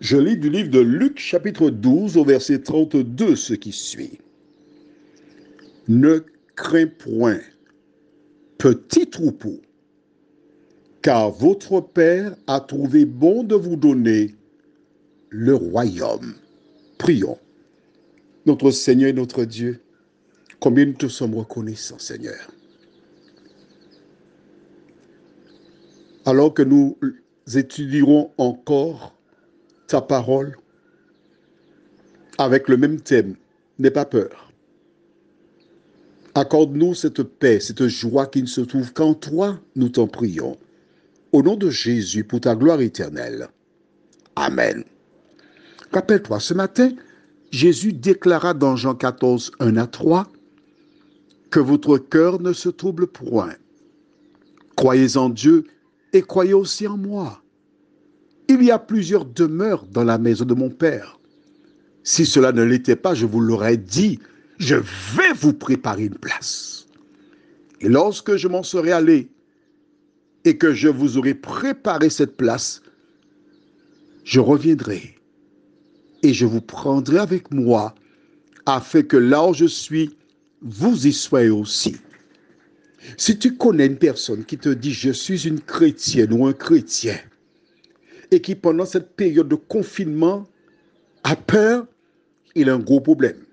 Je lis du livre de Luc chapitre 12 au verset 32 ce qui suit. Ne crains point, petit troupeau, car votre Père a trouvé bon de vous donner le royaume. Prions. Notre Seigneur et notre Dieu, combien nous te sommes reconnaissants, Seigneur. Alors que nous étudierons encore ta parole avec le même thème, n'aie pas peur. Accorde-nous cette paix, cette joie qui ne se trouve qu'en toi, nous t'en prions. Au nom de Jésus, pour ta gloire éternelle. Amen. Rappelle-toi, ce matin, Jésus déclara dans Jean 14, 1 à 3, que votre cœur ne se trouble point. Croyez en Dieu et croyez aussi en moi. Il y a plusieurs demeures dans la maison de mon Père. Si cela ne l'était pas, je vous l'aurais dit, je vais vous préparer une place. Et lorsque je m'en serai allé et que je vous aurai préparé cette place, je reviendrai et je vous prendrai avec moi, afin que là où je suis, vous y soyez aussi. Si tu connais une personne qui te dit « je suis une chrétienne » ou un chrétien, et qui pendant cette période de confinement a peur, il a un gros problème.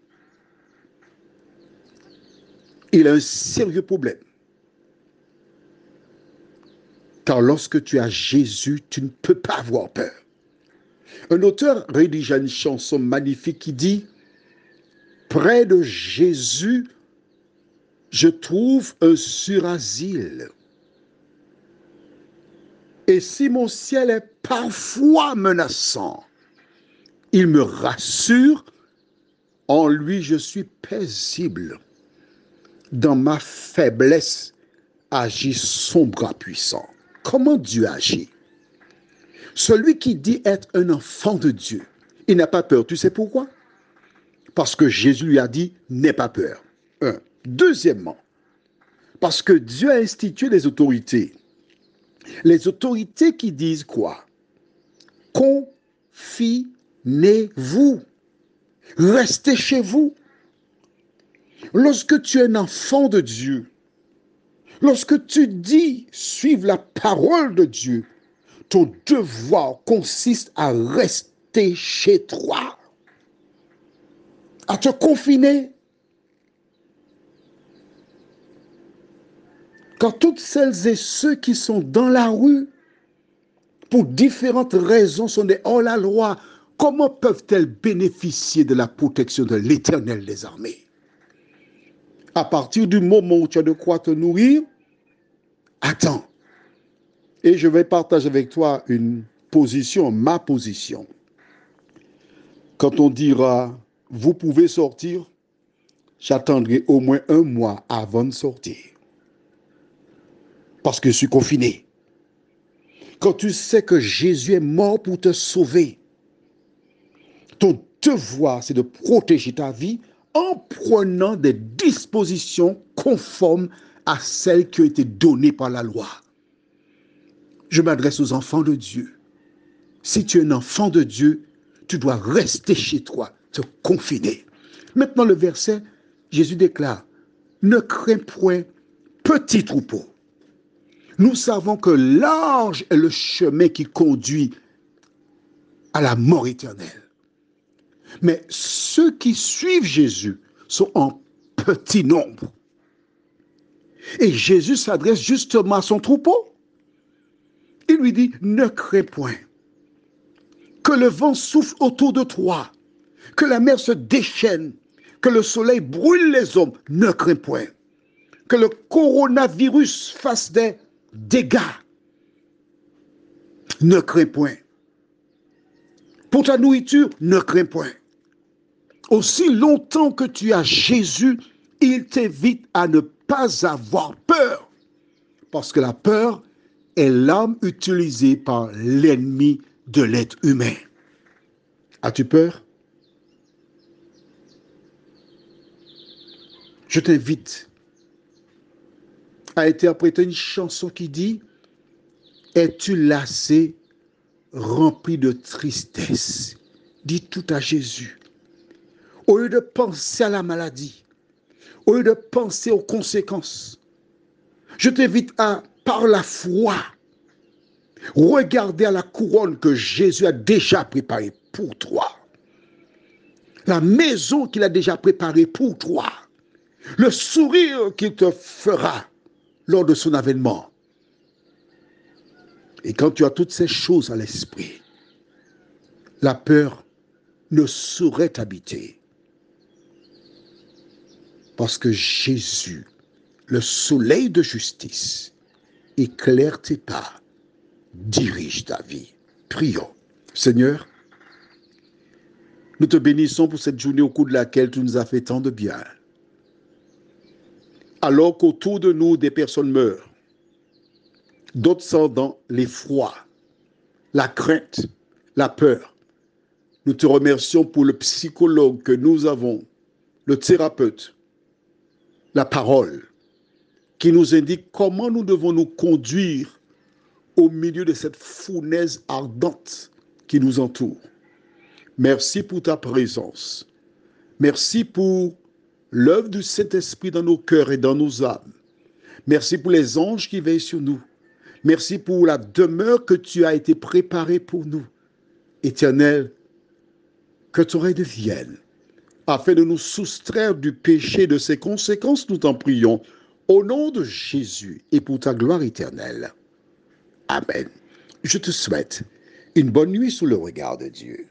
Il a un sérieux problème. Car lorsque tu as Jésus, tu ne peux pas avoir peur. Un auteur rédigea une chanson magnifique qui dit « Près de Jésus, je trouve un surasile. Et si mon ciel est parfois menaçant, il me rassure, en lui je suis paisible. Dans ma faiblesse agit son bras puissant. » Comment Dieu agit? Celui qui dit être un enfant de Dieu, il n'a pas peur. Tu sais pourquoi? Parce que Jésus lui a dit, n'aie pas peur. Un. Deuxièmement, parce que Dieu a institué des autorités. Les autorités qui disent quoi? Confinez-vous. Restez chez vous. Lorsque tu es un enfant de Dieu, lorsque tu dis suivre la parole de Dieu, ton devoir consiste à rester chez toi, à te confiner. Quand toutes celles et ceux qui sont dans la rue, pour différentes raisons, sont des hors-la-loi, comment peuvent-elles bénéficier de la protection de l'Éternel des armées? À partir du moment où tu as de quoi te nourrir, attends. Et je vais partager avec toi une position, ma position. Quand on dira, vous pouvez sortir, j'attendrai au moins un mois avant de sortir. Parce que je suis confiné. Quand tu sais que Jésus est mort pour te sauver, ton devoir, c'est de protéger ta vie en prenant des dispositions conformes à celles qui ont été données par la loi. Je m'adresse aux enfants de Dieu. Si tu es un enfant de Dieu, tu dois rester chez toi, te confiner. Maintenant, le verset, Jésus déclare, ne crains point, petit troupeau. Nous savons que large est le chemin qui conduit à la mort éternelle. Mais ceux qui suivent Jésus sont en petit nombre. Et Jésus s'adresse justement à son troupeau. Il lui dit, ne crains point. Que le vent souffle autour de toi, que la mer se déchaîne, que le soleil brûle les hommes, ne crains point. Que le coronavirus fasse des dégâts, ne crains point. Pour ta nourriture, ne crains point. Aussi longtemps que tu as Jésus, il t'invite à ne pas avoir peur. Parce que la peur est l'arme utilisée par l'ennemi de l'être humain. As-tu peur? Je t'invite à interpréter une chanson qui dit « Es-tu lassé rempli de tristesse, dis tout à Jésus. Au lieu de penser à la maladie, au lieu de penser aux conséquences, je t'invite à, par la foi, regarder à la couronne que Jésus a déjà préparée pour toi. La maison qu'il a déjà préparée pour toi. Le sourire qu'il te fera lors de son avènement. Et quand tu as toutes ces choses à l'esprit, la peur ne saurait t'habiter. Parce que Jésus, le soleil de justice, éclaire tes pas, dirige ta vie. Prions. Seigneur, nous te bénissons pour cette journée au cours de laquelle tu nous as fait tant de bien. Alors qu'autour de nous, des personnes meurent, d'autres sont dans l'effroi, la crainte, la peur. Nous te remercions pour le psychologue que nous avons, le thérapeute, la parole, qui nous indique comment nous devons nous conduire au milieu de cette fournaise ardente qui nous entoure. Merci pour ta présence. Merci pour l'œuvre du Saint-Esprit dans nos cœurs et dans nos âmes. Merci pour les anges qui veillent sur nous. Merci pour la demeure que tu as été préparée pour nous. Éternel, que ton règne vienne afin de nous soustraire du péché, de ses conséquences, nous t'en prions, au nom de Jésus et pour ta gloire éternelle. Amen. Je te souhaite une bonne nuit sous le regard de Dieu.